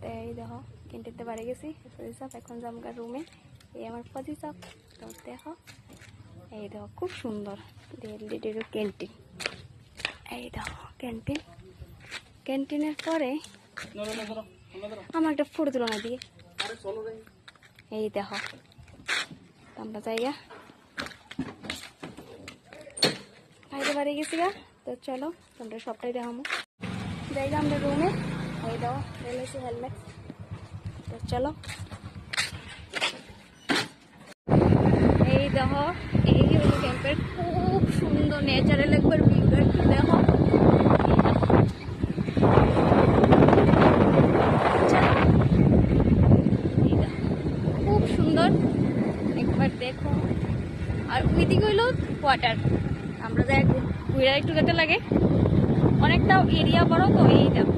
তো এই দেখো ক্যান্টিনতে বাড়ি গেছি সব এখন জামগার রুমে। এই আমার পজি সব তো দেখো, এই দেখো খুব সুন্দর দিল্লির ক্যান্টিন। এই দেখো ক্যান্টিন, ক্যান্টিনের পরে আমার একটা ফটো তুলো না দিয়ে। এই দেখো আমরা জায়গা বাইরে বাড়ি গেছি গা। তো চলো তোমরা সবটাই দেখাবো। জায়গা আমরা রুমে। এই দাও রেলেছি হেলমেট। তো চলো এই দেখো এই হলো ক্যাম্পের খুব সুন্দর নেচারাল একবার ভিউটা একটু দেখো। খুব সুন্দর একবার দেখো। আর ওইদিকে হইলো ওয়াটার, আমরা যাই ঘুরে একটু যেতে লাগে, অনেকটা এরিয়া বড় তো। এই দেখো